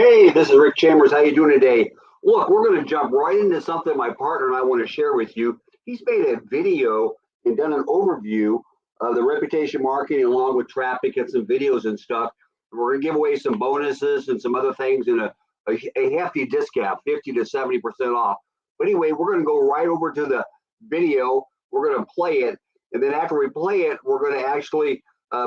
Hey, this is Rick Chambers. How you doing today? Look, we're going to jump right into something my partner and I want to share with you. He's made a video and done an overview of the reputation marketing along with traffic and some videos and stuff. We're going to give away some bonuses and some other things in a hefty discount, 50 to 70% off. But anyway, we're going to go right over to the video. We're going to play it. And then after we play it, we're going to actually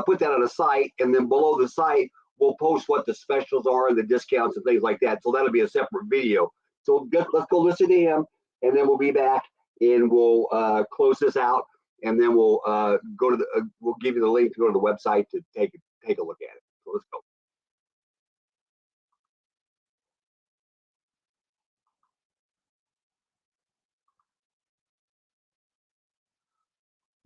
put that on a site. And then below the site, we'll post what the specials are and the discounts and things like that. So that'll be a separate video. So let's go listen to him, and then we'll be back and we'll close this out, and then we'll go to the we'll give you the link to go to the website to take a look at it. So let's go.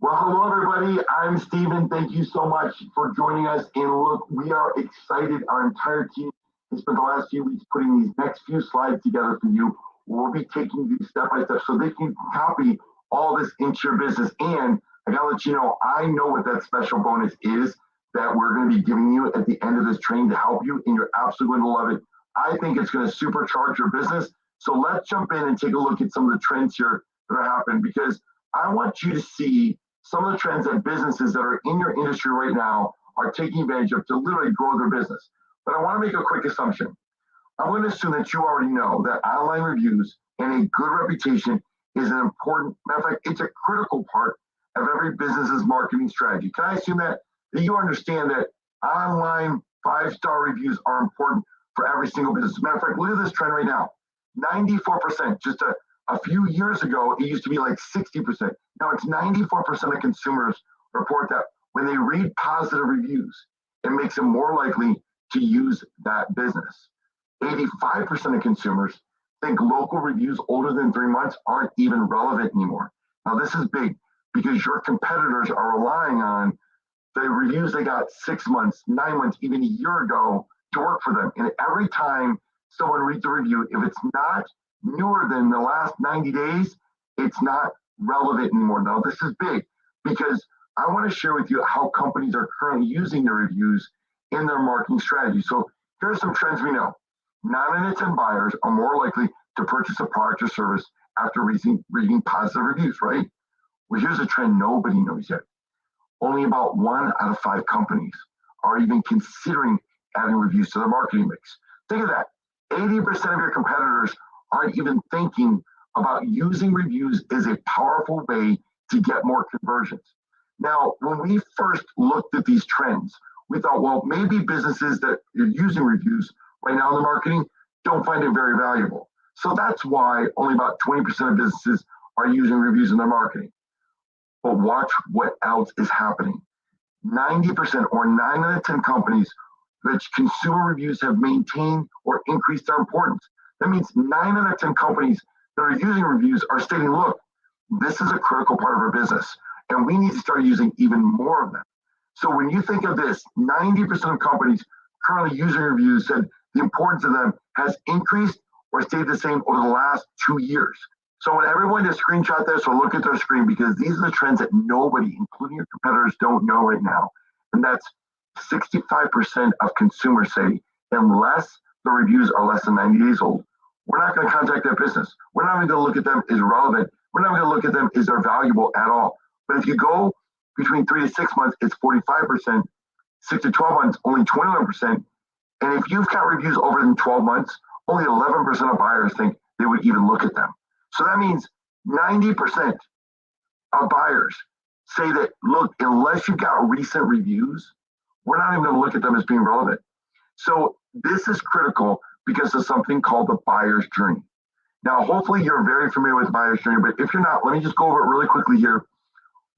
Well, hello, everybody. I'm Steven. Thank you so much for joining us. And look, we are excited. Our entire team has spent the last few weeks putting these next few slides together for you. We'll be taking these step by step so they can copy all this into your business. And I gotta let you know, I know what that special bonus is that we're going to be giving you at the end of this training to help you, and you're absolutely going to love it. I think it's going to supercharge your business. So let's jump in and take a look at some of the trends here that are happening, because I want you to see some of the trends that businesses that are in your industry right now are taking advantage of to literally grow their business. But I want to make a quick assumption. I'm going to assume that you already know that online reviews and a good reputation is an important, matter of fact, it's a critical part of every business's marketing strategy. Can I assume that you understand that online 5-star reviews are important for every single business? Matter of fact, look at this trend right now. 94%, just a few years ago, it used to be like 60%. Now it's 94% of consumers report that when they read positive reviews, it makes them more likely to use that business. 85% of consumers think local reviews older than 3 months aren't even relevant anymore. Now this is big because your competitors are relying on the reviews they got 6 months, 9 months, even a year ago to work for them. And every time someone reads a review, if it's not newer than the last 90 days, it's not relevant anymore. Now, this is big because I want to share with you how companies are currently using their reviews in their marketing strategy. So here's some trends we know. 9 out of 10 buyers are more likely to purchase a product or service after reading positive reviews, right? Well, here's a trend nobody knows yet. Only about 1 out of 5 companies are even considering adding reviews to their marketing mix. Think of that. 80% of your competitors aren't even thinking about using reviews as a powerful way to get more conversions. Now, when we first looked at these trends, we thought, well, maybe businesses that are using reviews right now in the marketing don't find it very valuable. So that's why only about 20% of businesses are using reviews in their marketing. But watch what else is happening. 90% or 9 out of 10 companies which consumer reviews have maintained or increased their importance. That means 9 out of 10 companies that are using reviews are stating, look, this is a critical part of our business, and we need to start using even more of them. So when you think of this, 90% of companies currently using reviews said the importance of them has increased or stayed the same over the last 2 years. So I want everyone to screenshot this or look at their screen, because these are the trends that nobody, including your competitors, don't know right now. And that's 65% of consumers say unless the reviews are less than 90 days old, we're not going to contact that business. We're not even going to look at them as relevant. We're not going to look at them as they're valuable at all. But if you go between 3 to 6 months, it's 45%. 6 to 12 months, only 21%. And if you've got reviews over than 12 months, only 11% of buyers think they would even look at them. So that means 90% of buyers say that, look, unless you've got recent reviews, we're not even going to look at them as being relevant. So this is critical because of something called the buyer's journey. Now, hopefully you're very familiar with the buyer's journey, but if you're not, let me just go over it really quickly here.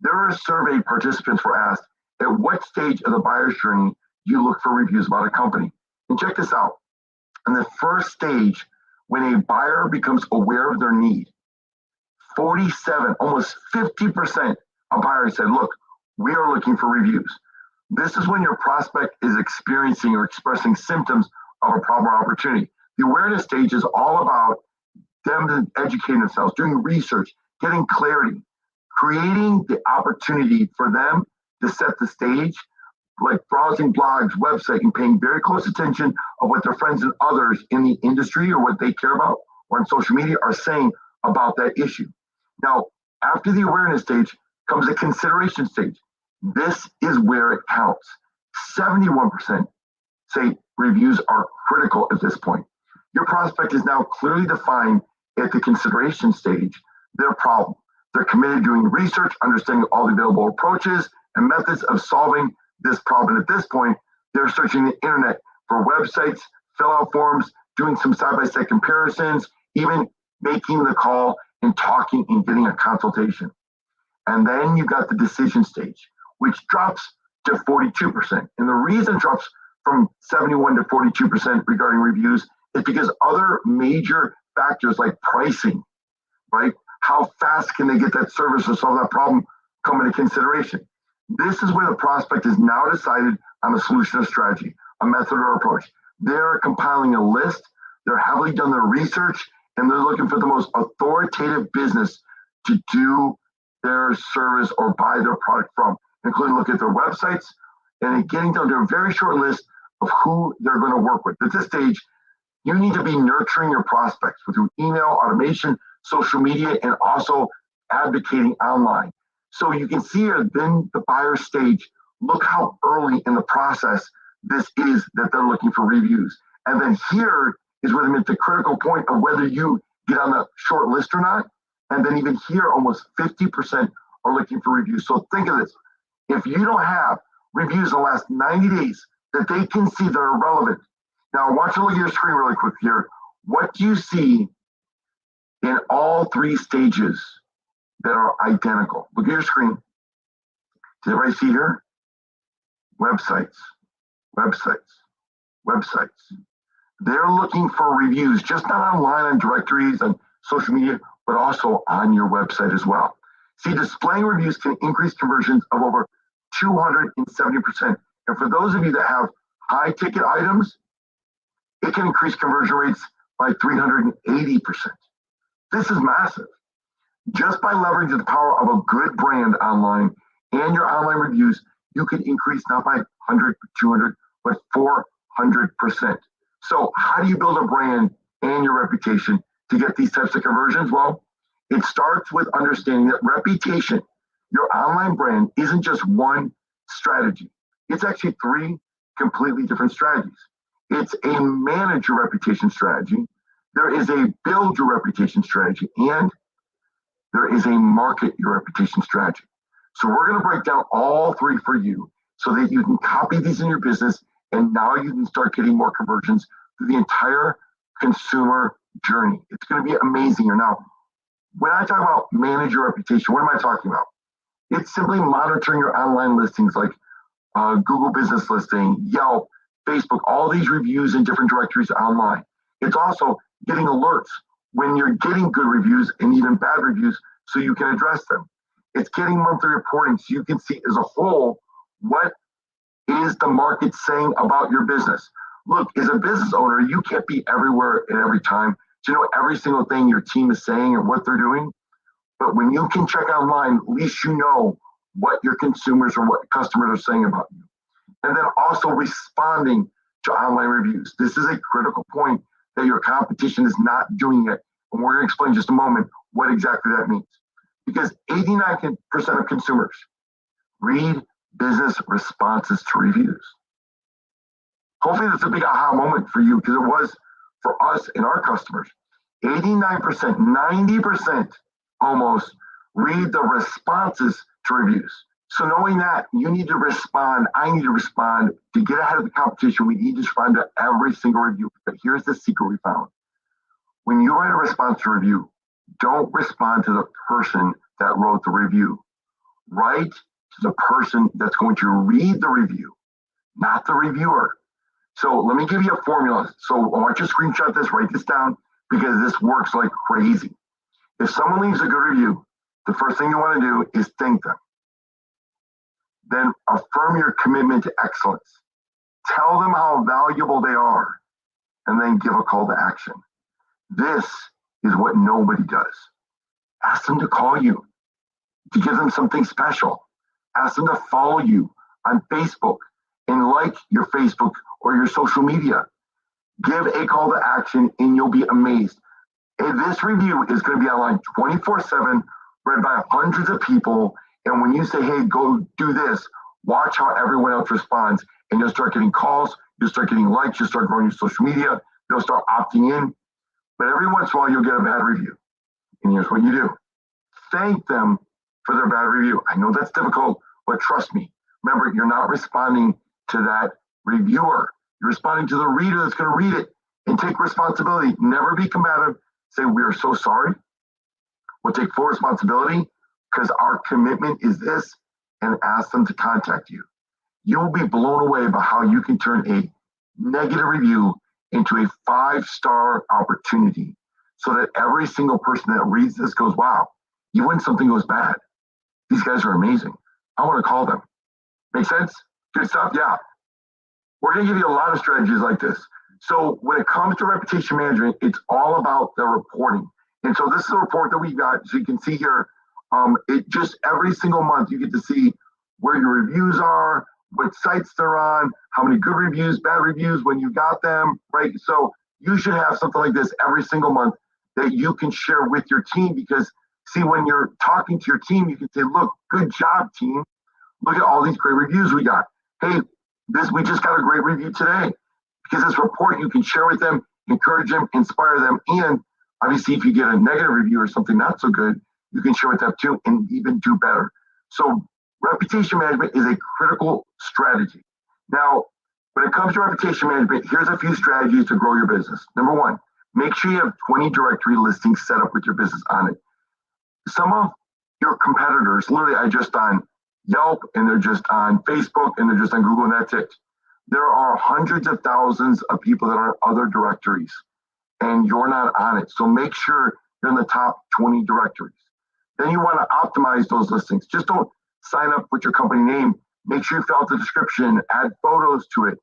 There are survey participants were asked, at what stage of the buyer's journey do you look for reviews about a company? And check this out. In the first stage, when a buyer becomes aware of their need, 47, almost 50% of buyers said, look, we are looking for reviews. This is when your prospect is experiencing or expressing symptoms of a problem or opportunity. The awareness stage is all about them educating themselves, doing research, getting clarity, creating the opportunity for them to set the stage like browsing blogs, website, and paying very close attention of what their friends and others in the industry or what they care about or on social media are saying about that issue. Now, after the awareness stage comes the consideration stage. This is where it counts. 71% say reviews are critical at this point. Your prospect is now clearly defined at the consideration stage their problem. They're committed to doing research, understanding all the available approaches and methods of solving this problem. At this point, they're searching the internet for websites, fill out forms, doing some side-by-side comparisons, even making the call and talking and getting a consultation. And then you've got the decision stage, which drops to 42%. And the reason it drops from 71 to 42% regarding reviews is because other major factors like pricing, right? How fast can they get that service or solve that problem come into consideration? This is where the prospect is now decided on a solution or strategy, a method or approach. They're compiling a list, they're heavily done their research, and they're looking for the most authoritative business to do their service or buy their product from, including look at their websites and getting down to a very short list of who they're going to work with. At this stage, you need to be nurturing your prospects through email, automation, social media, and also advocating online. So you can see here, then the buyer stage, look how early in the process this is that they're looking for reviews. And then here is where they make the critical point of whether you get on the short list or not. And then even here, almost 50% are looking for reviews. So think of this. If you don't have reviews in the last 90 days that they can see that are relevant. Now, I want you to look at your screen really quick here. What do you see in all three stages that are identical? Look at your screen. Does everybody see here? Websites, websites, websites. They're looking for reviews, just not online on directories and social media, but also on your website as well. See, displaying reviews can increase conversions of over 270%. And for those of you that have high ticket items, it can increase conversion rates by 380%. This is massive. Just by leveraging the power of a good brand online and your online reviews, you can increase not by 100, 200, but 400%. So how do you build a brand and your reputation to get these types of conversions? Well, it starts with understanding that reputation, your online brand, isn't just one strategy. It's actually three completely different strategies. It's a manage your reputation strategy. There is a build your reputation strategy, and there is a market your reputation strategy. So we're going to break down all three for you so that you can copy these in your business, and now you can start getting more conversions through the entire consumer journey. It's going to be amazing here. Now, when I talk about manage your reputation, what am I talking about? It's simply monitoring your online listings like Google Business Listing, Yelp, Facebook, all these reviews in different directories online. It's also getting alerts when you're getting good reviews and even bad reviews so you can address them. It's getting monthly reporting so you can see as a whole what is the market saying about your business. Look, as a business owner, you can't be everywhere at every time to know every single thing your team is saying and what they're doing. But when you can check online, at least you know what your consumers or what customers are saying about you. And then also responding to online reviews. This is a critical point that your competition is not doing it. And we're going to explain in just a moment what exactly that means. Because 89% of consumers read business responses to reviews. Hopefully that's a big aha moment for you, because it was for us and our customers. 89%, 90% almost read the responses to reviews. So knowing that, you need to respond, I need to respond. To get ahead of the competition, we need to respond to every single review. But here's the secret we found. When you write a response to review, don't respond to the person that wrote the review. Write to the person that's going to read the review, not the reviewer. So let me give you a formula. So I want you to screenshot this, write this down, because this works like crazy. If someone leaves a good review, the first thing you want to do is thank them. Then affirm your commitment to excellence. Tell them how valuable they are, and then give a call to action. This is what nobody does. Ask them to call you, to give them something special. Ask them to follow you on Facebook, and like your Facebook or your social media. Give a call to action and you'll be amazed. And this review is going to be online 24/7, read by hundreds of people. And when you say, hey, go do this, watch how everyone else responds. And you'll start getting calls, you'll start getting likes, you'll start growing your social media, you'll start opting in. But every once in a while, you'll get a bad review. And here's what you do. Thank them for their bad review. I know that's difficult, but trust me. Remember, you're not responding to that reviewer. You're responding to the reader that's going to read it, and take responsibility. Never be combative. Say, we are so sorry. We'll take full responsibility because our commitment is this, and ask them to contact you. You'll be blown away by how you can turn a negative review into a 5-star opportunity so that every single person that reads this goes, wow, even when something goes bad, these guys are amazing. I want to call them. Make sense? Good stuff? Yeah. We're going to give you a lot of strategies like this. So when it comes to reputation management, it's all about the reporting. And so this is a report that we got. So you can see here, it just every single month you get to see where your reviews are, what sites they're on, how many good reviews, bad reviews, when you got them, right? So you should have something like this every single month that you can share with your team, because see, when you're talking to your team, you can say, look, good job, team. Look at all these great reviews we got. Hey, we just got a great review today. Because this report you can share with them, encourage them, inspire them, and obviously if you get a negative review or something not so good, you can share with them too and even do better. So reputation management is a critical strategy. Now, when it comes to reputation management, here's a few strategies to grow your business. Number one, make sure you have 20 directory listings set up with your business on it. Some of your competitors literally are just on Yelp, and they're just on Facebook, and they're just on Google, and that's it. There are hundreds of thousands of people that are in other directories, and you're not on it. So make sure you're in the top 20 directories. Then you want to optimize those listings. Just don't sign up with your company name. Make sure you fill out the description, add photos to it,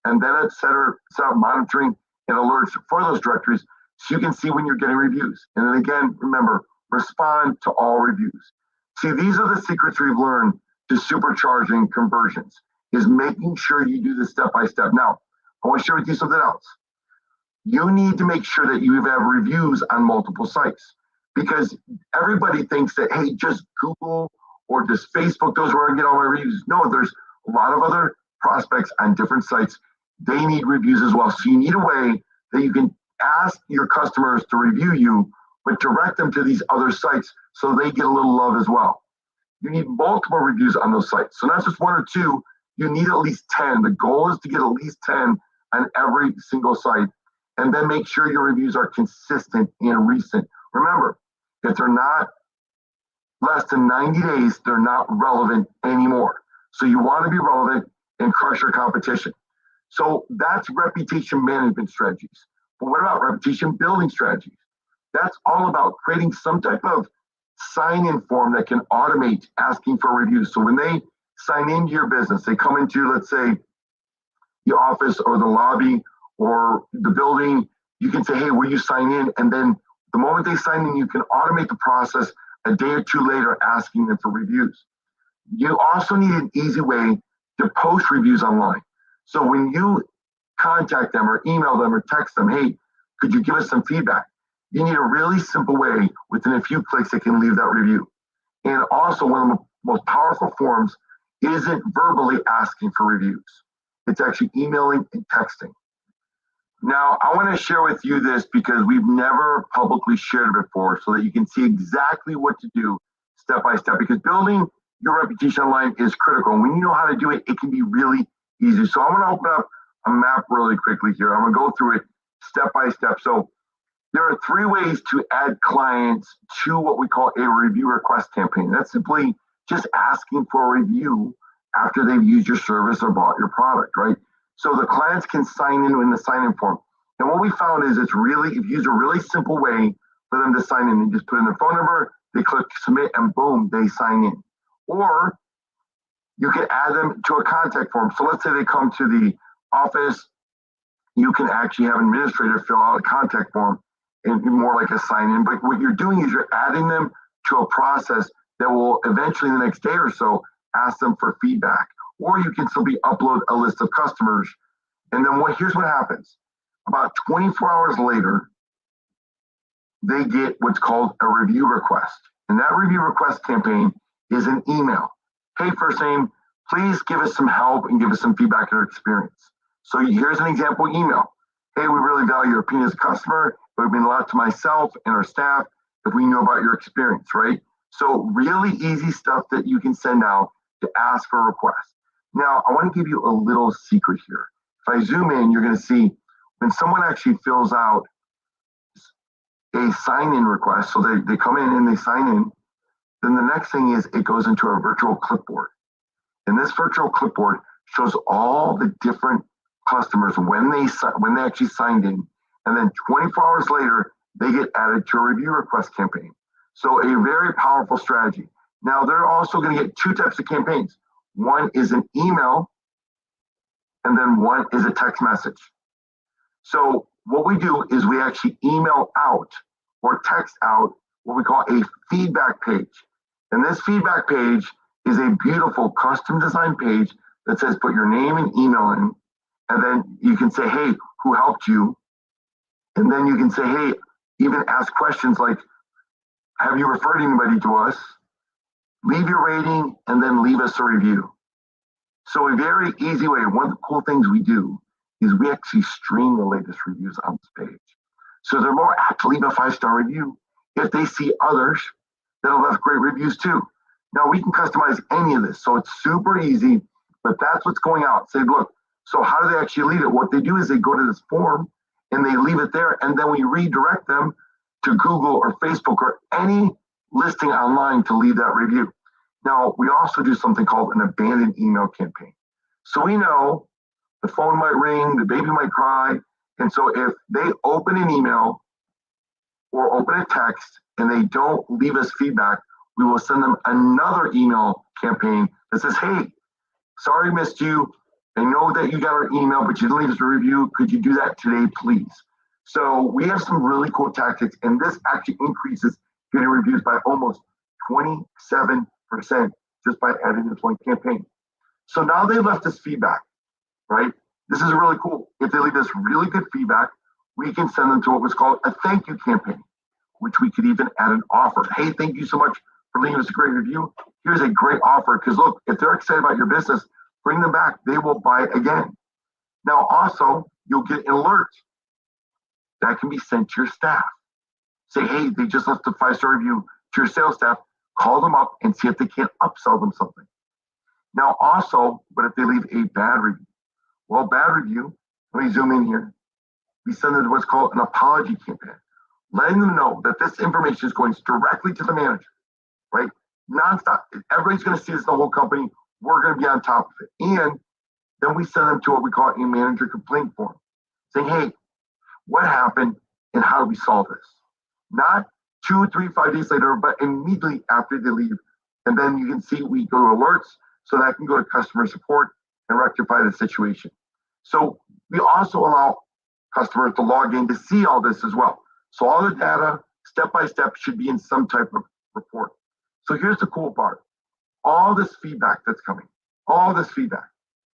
and then set up monitoring and alerts for those directories so you can see when you're getting reviews. And then again, remember, respond to all reviews. See, these are the secrets we've learned to supercharging conversions, is making sure you do this step by step. Now, I want to share with you something else. You need to make sure that you have reviews on multiple sites, because everybody thinks that, hey, just Google or just Facebook, those are where I get all my reviews. No, there's a lot of other prospects on different sites. They need reviews as well. So you need a way that you can ask your customers to review you, but direct them to these other sites so they get a little love as well. You need multiple reviews on those sites. So not just one or two, you need at least 10. The goal is to get at least 10 on every single site, and then make sure your reviews are consistent and recent. Remember, if they're not less than 90 days, they're not relevant anymore. So you want to be relevant and crush your competition. So that's reputation management strategies. But what about reputation building strategies? That's all about creating some type of sign-in form that can automate asking for reviews. So when they sign into your business, they come into, let's say, the office or the lobby or the building, you can say, hey, will you sign in? And then the moment they sign in, you can automate the process a day or two later, asking them for reviews. You also need an easy way to post reviews online. So when you contact them or email them or text them, hey, could you give us some feedback? You need a really simple way within a few clicks that can leave that review. And also, one of the most powerful forms isn't verbally asking for reviews. It's actually emailing and texting. Now, I want to share with you this because we've never publicly shared it before, so that you can see exactly what to do step by step, because building your reputation online is critical. And when you know how to do it, it can be really easy. So I'm going to open up a map really quickly here. I'm going to go through it step by step. So there are 3 ways to add clients to what we call a review request campaign. That's simply just asking for a review after they've used your service or bought your product, right? So the clients can sign in the sign-in form. And what we found is if you use a really simple way for them to sign in, they just put in their phone number, they click submit, and boom, they sign in. Or you can add them to a contact form. So let's say they come to the office, you can actually have an administrator fill out a contact form and more like a sign-in. But what you're doing is you're adding them to a process that will eventually, the next day or so, ask them for feedback or you can simply upload a list of customers. And then here's what happens. About 24 hours later, they get what's called a review request. And that review request campaign is an email. Hey, first name, please give us some help and give us some feedback on your experience. So here's an example email. Hey, we really value your opinion as a customer. It would mean a lot to myself and our staff if we knew about your experience, right? So really easy stuff that you can send out to ask for a request. Now, I want to give you a little secret here. If I zoom in, you're going to see when someone actually fills out a sign-in request, so they come in and they sign in, then the next thing is it goes into a virtual clipboard. And this virtual clipboard shows all the different customers when they actually signed in, and then 24 hours later, they get added to a review request campaign. So a very powerful strategy. Now, they're also going to get two types of campaigns. One is an email, and then one is a text message. So what we do is we actually email out or text out what we call a feedback page. And this feedback page is a beautiful custom design page that says put your name and email in, and then you can say, hey, who helped you? And then you can say, hey, even ask questions like, have you referred anybody to us? Leave your rating and then leave us a review. So a very easy way, one of the cool things we do is we actually stream the latest reviews on this page. So they're more apt to leave a 5-star review if they see others that have left great reviews too. Now we can customize any of this, so it's super easy, but that's what's going out. Say, look, so how do they actually leave it? What they do is they go to this form and they leave it there, and then we redirect them to Google or Facebook or any listing online to leave that review. Now, we also do something called an abandoned email campaign. So we know the phone might ring, the baby might cry, and so if they open an email or open a text and they don't leave us feedback, we will send them another email campaign that says, hey, sorry missed you. I know that you got our email, but you didn't leave us a review. Could you do that today, please? So we have some really cool tactics, and this actually increases getting reviews by almost 27% just by adding this one campaign. So now they left us feedback, right? This is really cool. If they leave us really good feedback, we can send them to what was called a thank you campaign, which we could even add an offer. Hey, thank you so much for leaving us a great review. Here's a great offer, because look, if they're excited about your business, bring them back. They will buy again. Now, also, you'll get an alert that can be sent to your staff. Say, hey, they just left a 5-star review to your sales staff. Call them up and see if they can't upsell them something. Now, also, what if they leave a bad review? Well, bad review, let me zoom in here. We send them what's called an apology campaign, letting them know that this information is going directly to the manager, right? Nonstop. Everybody's going to see this in the whole company. We're going to be on top of it. And then we send them to what we call a manager complaint form, saying, hey, what happened and how do we solve this? Not 2, 3, 5 days later, but immediately after they leave. And then you can see we go to alerts, so that can go to customer support and rectify the situation. So we also allow customers to log in to see all this as well. So all the data, step by step, should be in some type of report. So here's the cool part. All this feedback that's coming, all this feedback,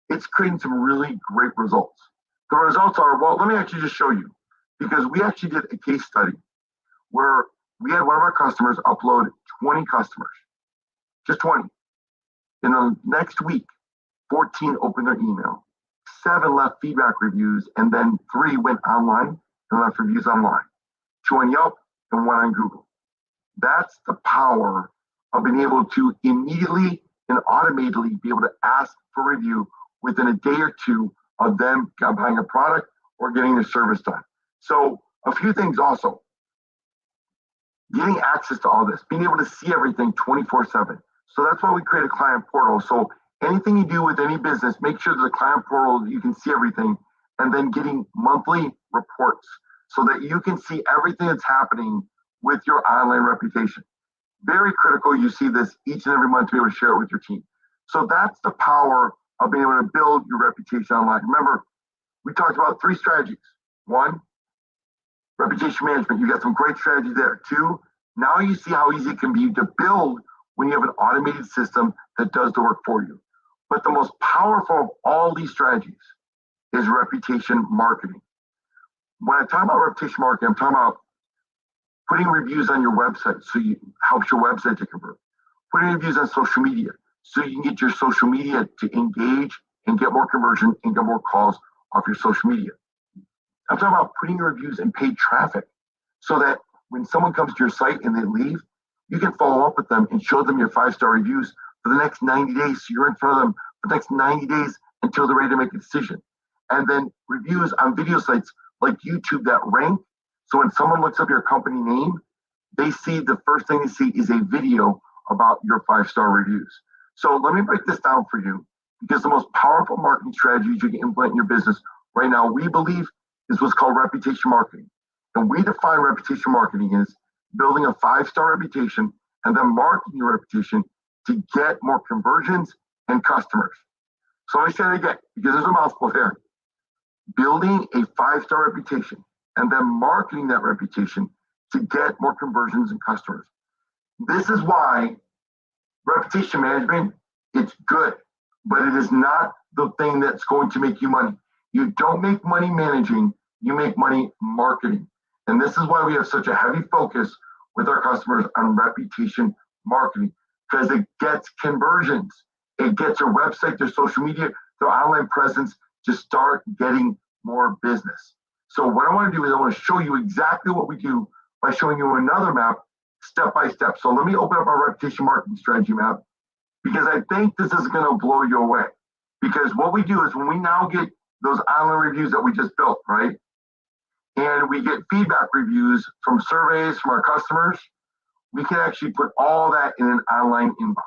it's creating some really great results. The results are, well, let me actually just show you, because we actually did a case study where we had one of our customers upload 20 customers, just 20. In the next week, 14 opened their email, 7 left feedback reviews, and then 3 went online and left reviews online, 2 on Yelp and 1 on Google. That's the power of being able to immediately and automatically be able to ask for review within a day or two of them buying a product or getting their service done. So a few things also. Getting access to all this, being able to see everything 24/7. So that's why we create a client portal. So anything you do with any business, make sure there's a client portal, you can see everything, and then getting monthly reports so that you can see everything that's happening with your online reputation. Very critical you see this each and every month to be able to share it with your team. So that's the power of being able to build your reputation online. Remember, we talked about 3 strategies. 1, reputation management. You got some great strategies there. 2, now you see how easy it can be to build when you have an automated system that does the work for you. But the most powerful of all these strategies is reputation marketing. When I talk about reputation marketing, I'm talking about putting reviews on your website so you helps your website to convert. Putting reviews on social media so you can get your social media to engage and get more conversion and get more calls off your social media. I'm talking about putting your reviews in paid traffic so that when someone comes to your site and they leave, you can follow up with them and show them your 5-star reviews for the next 90 days. So you're in front of them for the next 90 days until they're ready to make a decision. And then reviews on video sites like YouTube that rank. So when someone looks up your company name, they see the first thing they see is a video about your 5-star reviews. So let me break this down for you, because the most powerful marketing strategies you can implement in your business right now, we believe, is what's called reputation marketing. And we define reputation marketing as building a 5-star reputation and then marketing your reputation to get more conversions and customers. So let me say it again, because there's a mouthful there. Building a 5-star reputation and then marketing that reputation to get more conversions and customers. This is why reputation management, it's good, but it is not the thing that's going to make you money. You don't make money managing, you make money marketing. And this is why we have such a heavy focus with our customers on reputation marketing, because it gets conversions. It gets your website, their social media, their online presence to start getting more business. So what I want to do is I want to show you exactly what we do by showing you another map step by step. So let me open up our reputation marketing strategy map, because I think this is going to blow you away. Because what we do is when we now get those online reviews that we just built, right? And we get feedback reviews from surveys from our customers, we can actually put all that in an online inbox.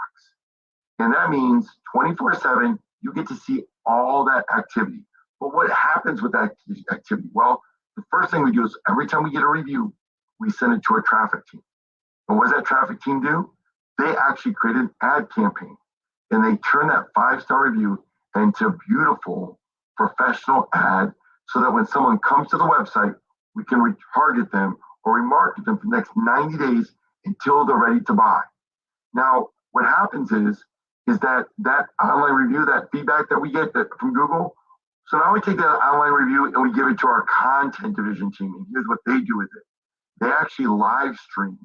And that means 24/7, you get to see all that activity. But what happens with that activity? Well, the first thing we do is every time we get a review, we send it to our traffic team. And what does that traffic team do? They actually create an ad campaign, and they turn that 5-star review into a beautiful professional ad, so that when someone comes to the website, we can retarget them or remarket them for the next 90 days until they're ready to buy. Now, what happens is that online review, that feedback that we get from Google, so now we take that online review and we give it to our content division team, and here's what they do with it. They actually live stream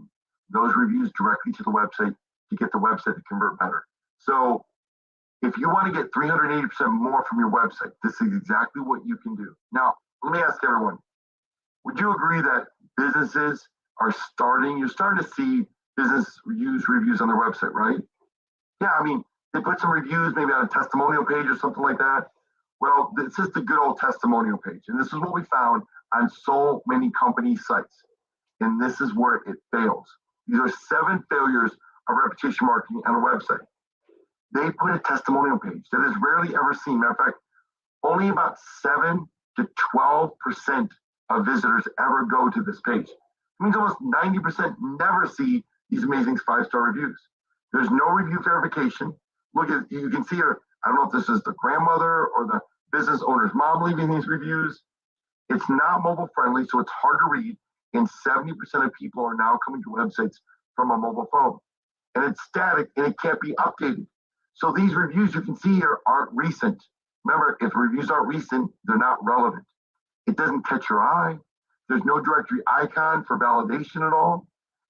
those reviews directly to the website to get the website to convert better. So if you want to get 380% more from your website, this is exactly what you can do. Now, let me ask everyone, would you agree that businesses are you're starting to see business reviews on their website, right? Yeah, I mean, they put some reviews maybe on a testimonial page or something like that. Well, this is the good old testimonial page. And this is what we found on so many company sites. And this is where it fails. These are 7 failures of reputation marketing on a website. They put a testimonial page that is rarely ever seen. Matter of fact, only about 7 to 12% of visitors ever go to this page. It means almost 90% never see these amazing 5-star reviews. There's no review verification. Look at, you can see here, I don't know if this is the grandmother or the business owner's mom leaving these reviews. It's not mobile friendly, so it's hard to read. And 70% of people are now coming to websites from a mobile phone. And it's static and it can't be updated. So these reviews you can see here aren't recent. Remember, if reviews aren't recent, they're not relevant. It doesn't catch your eye. There's no directory icon for validation at all.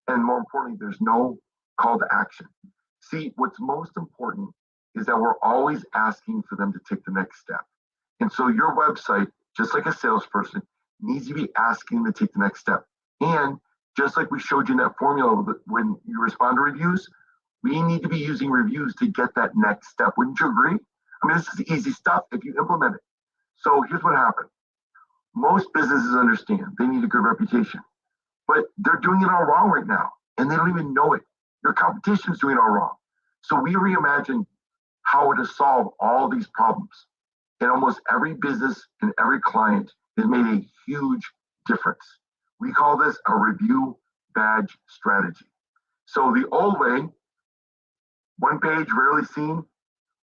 And more importantly, there's no call to action. See, what's most important is that we're always asking for them to take the next step. And so your website, just like a salesperson, needs to be asking them to take the next step. And just like we showed you in that formula when you respond to reviews, we need to be using reviews to get that next step. Wouldn't you agree? I mean, this is easy stuff if you implement it. So here's what happened. Most businesses understand they need a good reputation, but they're doing it all wrong right now, and they don't even know it. Your competition's doing it all wrong. So we reimagined how to solve all these problems. And almost every business and every client has made a huge difference. We call this a review badge strategy. So the old way, one page, rarely seen,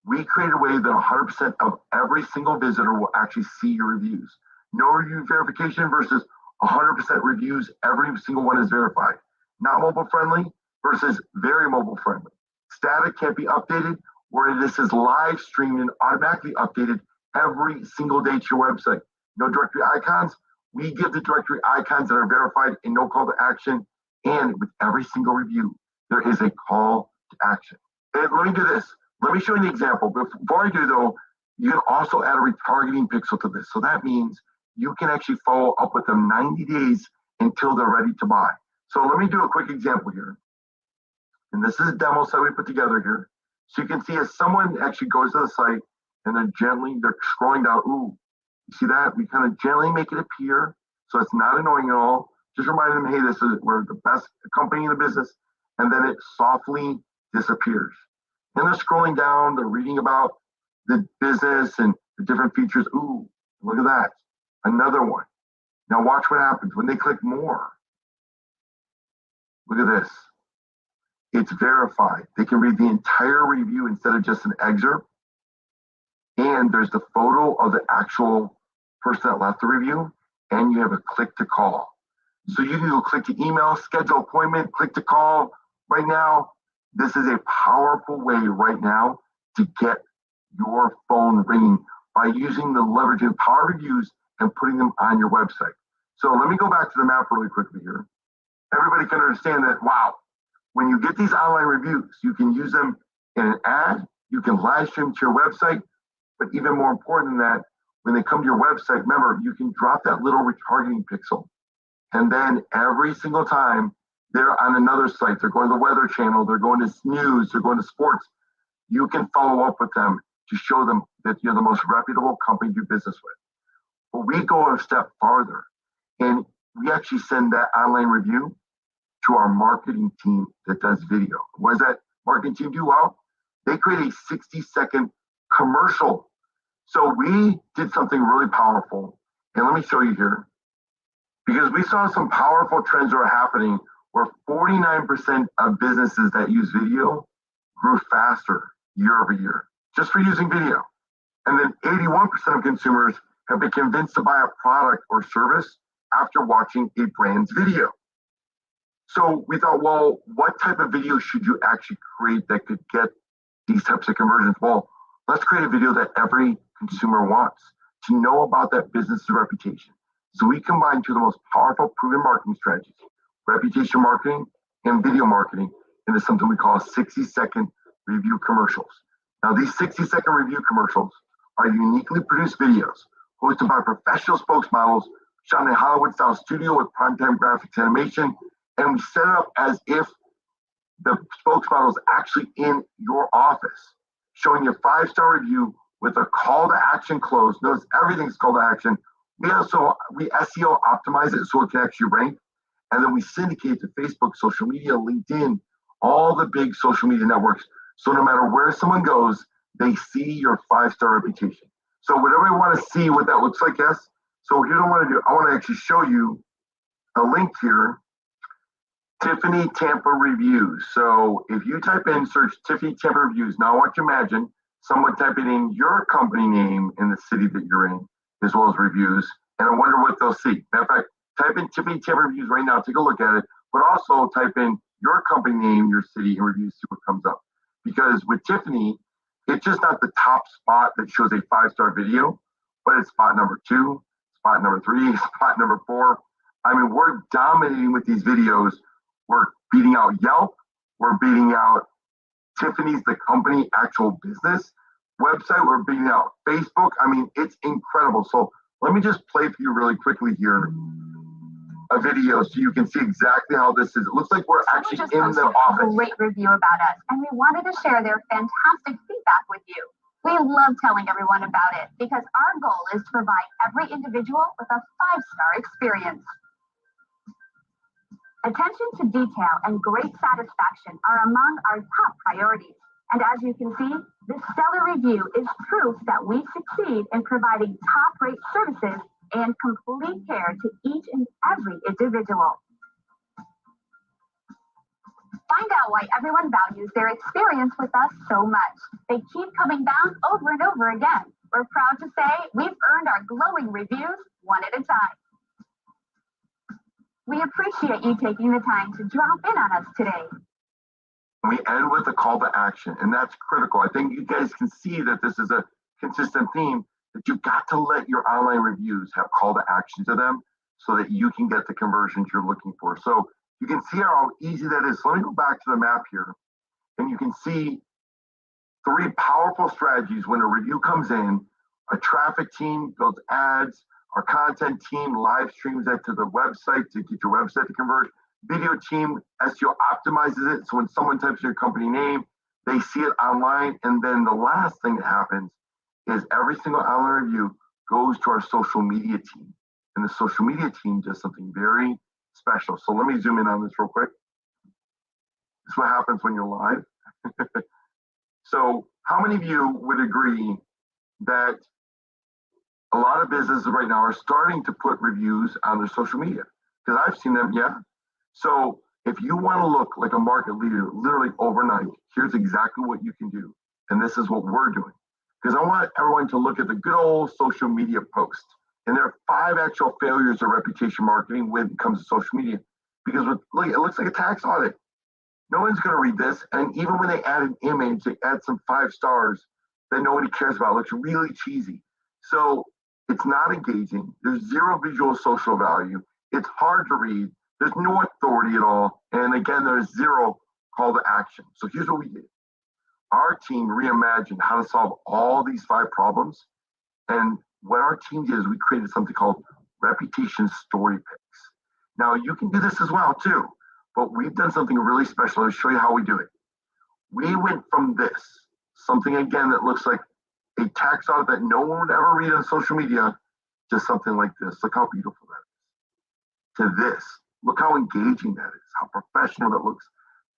we created a way that 100% of every single visitor will actually see your reviews. No review verification versus 100% reviews, every single one is verified. Not mobile friendly versus very mobile friendly. Static can't be updated, where this is live streamed and automatically updated every single day to your website. No directory icons. We give the directory icons that are verified and no call to action. And with every single review, there is a call to action. And let me do this. Let me show you an example. Before I do though, you can also add a retargeting pixel to this. So that means you can actually follow up with them 90 days until they're ready to buy. So let me do a quick example here. And this is a demo site we put together here. So you can see as someone actually goes to the site and then they're scrolling down. Ooh, you see that? We kind of gently make it appear. So it's not annoying at all. Just remind them, hey, we're the best company in the business. And then it softly disappears. And they're scrolling down, they're reading about the business and the different features. Ooh, look at that. Another one. Now watch what happens when they click more. Look at this. It's verified. They can read the entire review instead of just an excerpt. And there's the photo of the actual person that left the review, and you have a click to call. So you can go click to email, schedule appointment, click to call. Right now, this is a powerful way right now to get your phone ringing by using the leverage and power reviews and putting them on your website. So let me go back to the map really quickly here. Everybody can understand that, wow, when you get these online reviews, you can use them in an ad, you can live stream to your website, but even more important than that, when they come to your website, remember, you can drop that little retargeting pixel. And then every single time they're on another site, they're going to the Weather Channel, they're going to news, they're going to sports, you can follow up with them to show them that you're the most reputable company to do business with. But we go a step farther, and we actually send that online review to our marketing team that does video. What does that marketing team do? Well, they create a 60-second commercial. So we did something really powerful. And let me show you here. Because we saw some powerful trends that are happening where 49% of businesses that use video grew faster year over year, just for using video. And then 81% of consumers have been convinced to buy a product or service after watching a brand's video. So we thought, well, what type of video should you actually create that could get these types of conversions? Well, let's create a video that every consumer wants to know about that business's reputation. So we combine two of the most powerful proven marketing strategies, reputation marketing and video marketing, into something we call 60-second review commercials. Now, these 60-second review commercials are uniquely produced videos hosted by professional spokesmodels shot in a Hollywood-style studio with primetime graphics animation, and we set it up as if the spokesmodel is actually in your office, showing you a 5-star review with a call to action close. Notice everything's call to action. We SEO optimize it so it can actually rank, and then we syndicate to Facebook, social media, LinkedIn, all the big social media networks. So no matter where someone goes, they see your 5-star reputation. So would everybody want to see what that looks like? Yes. So here's what I want to do. I want to actually show you a link here. Tiffany Tampa Reviews. So if you type in, search Tiffany Tampa Reviews. Now I want you to imagine someone typing in your company name in the city that you're in, as well as reviews. And I wonder what they'll see. Matter of fact, type in Tiffany Tampa Reviews right now, take a look at it, but also type in your company name, your city, and reviews, see what comes up. Because with Tiffany, it's just not the top spot that shows a 5-star video, but it's spot number 2, spot number 3, spot number 4. I mean, we're dominating with these videos. We're beating out Yelp. We're beating out Tiffany's, the company, actual business website. We're beating out Facebook. I mean, it's incredible. So let me just play for you really quickly here a video so you can see exactly how this is. It looks like we're actually in the office. A great review about us, and we wanted to share their fantastic feedback with you. We love telling everyone about it because our goal is to provide every individual with a 5-star experience. Attention to detail and great satisfaction are among our top priorities. And as you can see, this stellar review is proof that we succeed in providing top-rate services and complete care to each and every individual. Find out why everyone values their experience with us so much. They keep coming back over and over again. We're proud to say we've earned our glowing reviews one at a time. We appreciate you taking the time to drop in on us today. And we end with a call to action, and that's critical. I think you guys can see that this is a consistent theme, that you've got to let your online reviews have call to action to them so that you can get the conversions you're looking for. So you can see how easy that is. So let me go back to the map here, and you can see 3 powerful strategies when a review comes in. A traffic team builds ads, our content team live streams that to the website to get your website to convert. Video team SEO optimizes it, so when someone types your company name, they see it online. And then the last thing that happens is every single online review goes to our social media team, and the social media team does something very special. So let me zoom in on this real quick. This is what happens when you're live. So how many of you would agree that a lot of businesses right now are starting to put reviews on their social media? Because I've seen them, yeah. So if you want to look like a market leader literally overnight, here's exactly what you can do. And this is what we're doing. Because I want everyone to look at the good old social media post. And there are 5 actual failures of reputation marketing when it comes to social media. Because look, it looks like a tax audit. No one's going to read this. And even when they add an image, they add some 5 stars that nobody cares about. It looks really cheesy. So it's not engaging. There's 0 visual social value. It's hard to read. There's no authority at all. And again, there's 0 call to action. So here's what we did. Our team reimagined how to solve all these 5 problems. And what our team did is we created something called reputation story picks. Now you can do this as well too, but we've done something really special. I'll show you how we do it. We went from this, something again that looks like a tax audit that no one would ever read on social media, to something like this. Look how beautiful that is. To this. Look how engaging that is, how professional that looks.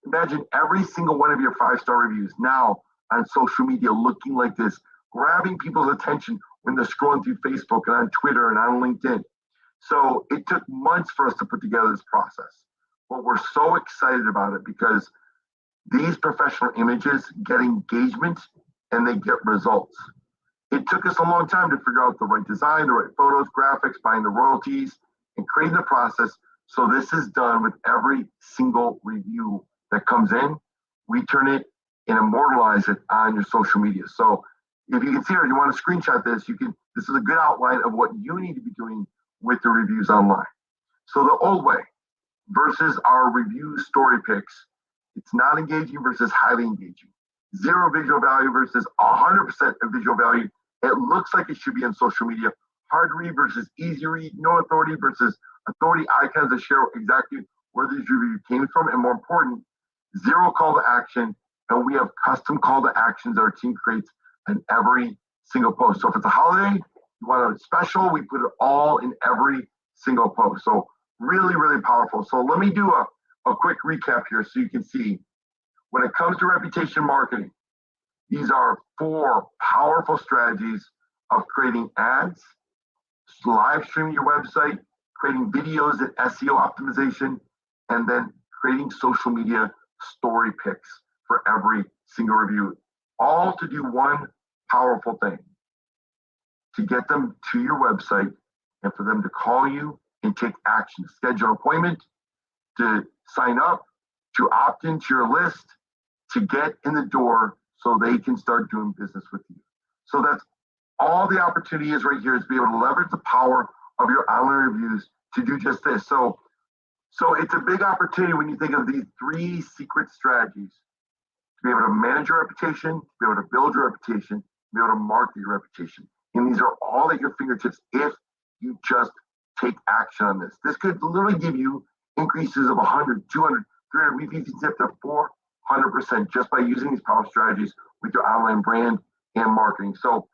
Imagine every single one of your 5-star reviews now on social media looking like this, grabbing people's attention when they're scrolling through Facebook and on Twitter and on LinkedIn. So it took months for us to put together this process. But we're so excited about it because these professional images get engagement and they get results. It took us a long time to figure out the right design, the right photos, graphics, buying the royalties, and creating the process. So this is done with every single review that comes in. We turn it and immortalize it on your social media. So if you can see here, you want to screenshot this, you can. This is a good outline of what you need to be doing with the reviews online. So the old way versus our review story picks, it's not engaging versus highly engaging. 0 visual value versus 100% of visual value. It looks like it should be on social media. Hard read versus easy read. No authority versus authority icons that share exactly where these reviews came from. And more important, 0 call to action. And we have custom call to actions that our team creates in every single post. So if it's a holiday, you want a special, we put it all in every single post. So really, really powerful. So let me do a quick recap here so you can see. When it comes to reputation marketing, these are 4 powerful strategies of creating ads, live streaming your website, creating videos and SEO optimization, and then creating social media story picks for every single review, all to do one powerful thing: to get them to your website and for them to call you and take action, schedule an appointment, to sign up, to opt into your list, to get in the door so they can start doing business with you. So that's all the opportunity is right here, is to be able to leverage the power of your online reviews to do just this. So it's a big opportunity when you think of these 3 secret strategies: to be able to manage your reputation, to be able to build your reputation, to be able to market your reputation. And these are all at your fingertips if you just take action on this. This could literally give you increases of 100, 200, 300, we've even zipped up 400% just by using these power strategies with your online brand and marketing. So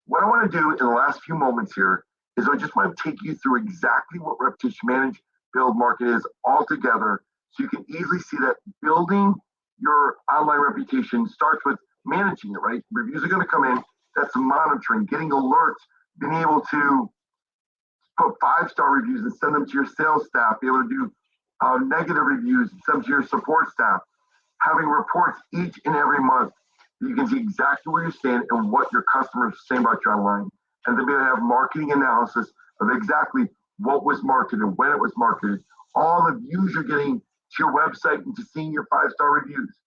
what I want to do in the last few moments here is I just want to take you through exactly what reputation manage, build, market is all together, so you can easily see that building your online reputation starts with managing it, right? Reviews are going to come in. That's monitoring, getting alerts, being able to put 5-star reviews and send them to your sales staff, be able to do negative reviews and send them to your support staff, having reports each and every month. You can see exactly where you stand and what your customers are saying about you online. And then be able to have marketing analysis of exactly what was marketed, when it was marketed, all the views you're getting to your website and to seeing your 5-star reviews.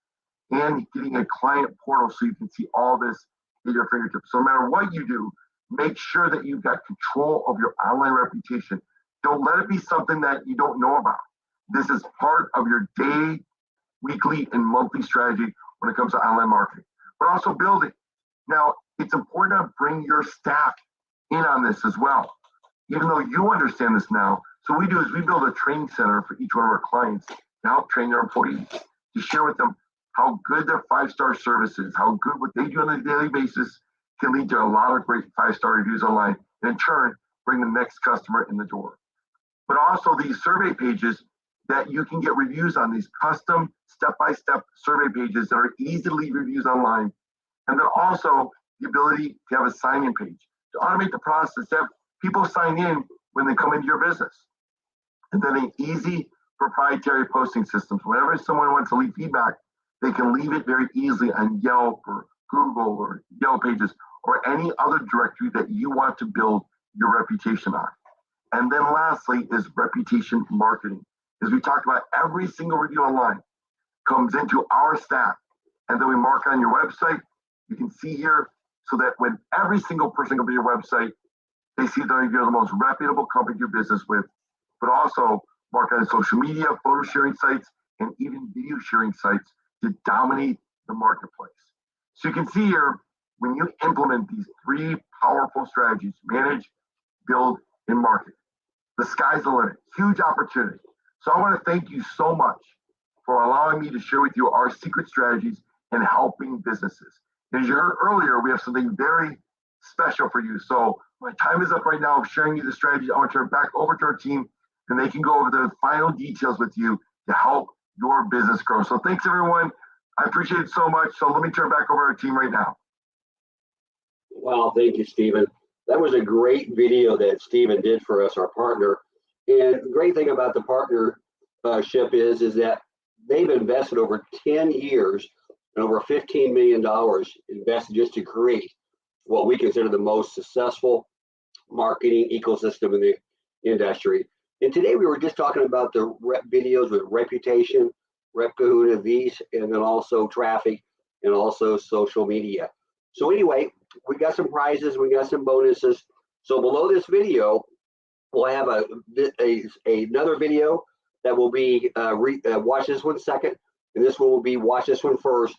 and getting a client portal so you can see all this at your fingertips. So no matter what you do, make sure that you've got control of your online reputation. Don't let it be something that you don't know about. This is part of your day, weekly, and monthly strategy when it comes to online marketing, but also building. Now, it's important to bring your staff in on this as well, even though you understand this now. So what we do is we build a training center for each one of our clients to help train their employees, to share with them how good their 5-star service is, how good what they do on a daily basis can lead to a lot of great 5-star reviews online, and in turn, bring the next customer in the door. But also these survey pages that you can get reviews on, these custom step-by-step survey pages that are easy to leave reviews online. And then also the ability to have a sign-in page to automate the process, to have people sign in when they come into your business. And then an easy proprietary posting system. So whenever someone wants to leave feedback, they can leave it very easily on Yelp or Google or Yellow Pages or any other directory that you want to build your reputation on. And then lastly is reputation marketing. As we talked about, every single review online comes into our stack, and then we mark on your website. You can see here so that when every single person comes to your website, they see that you're the most reputable company to do business with, but also mark on social media, photo sharing sites, and even video sharing sites to dominate the marketplace. So you can see here, when you implement these 3 powerful strategies, manage, build, and market, the sky's the limit. Huge opportunity. So I want to thank you so much for allowing me to share with you our secret strategies and helping businesses. As you heard earlier, we have something very special for you. So my time is up right now of sharing you the strategy. I want to turn it back over to our team, and they can go over the final details with you to help your business grow. So thanks, everyone. I appreciate it so much. So let me turn it back over to our team right now. Wow, thank you, Stephen. That was a great video that Stephen did for us, our partner. And the great thing about the partnership is that they've invested over 10 years and over $15 million invested just to create what we consider the most successful marketing ecosystem in the industry. And today we were just talking about the videos with Reputation, Rep Kahuna, these, and then also traffic and also social media. So anyway, we got some prizes, we got some bonuses. So below this video, we'll have another video that will be watch this one second, and this one will be watch this one first,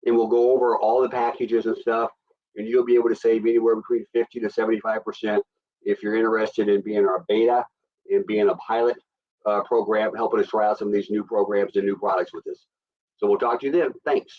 and we'll go over all the packages and stuff, and you'll be able to save anywhere between 50 to 75% if you're interested in being our beta and being a pilot program, helping us try out some of these new programs and new products with us. So we'll talk to you then. Thanks.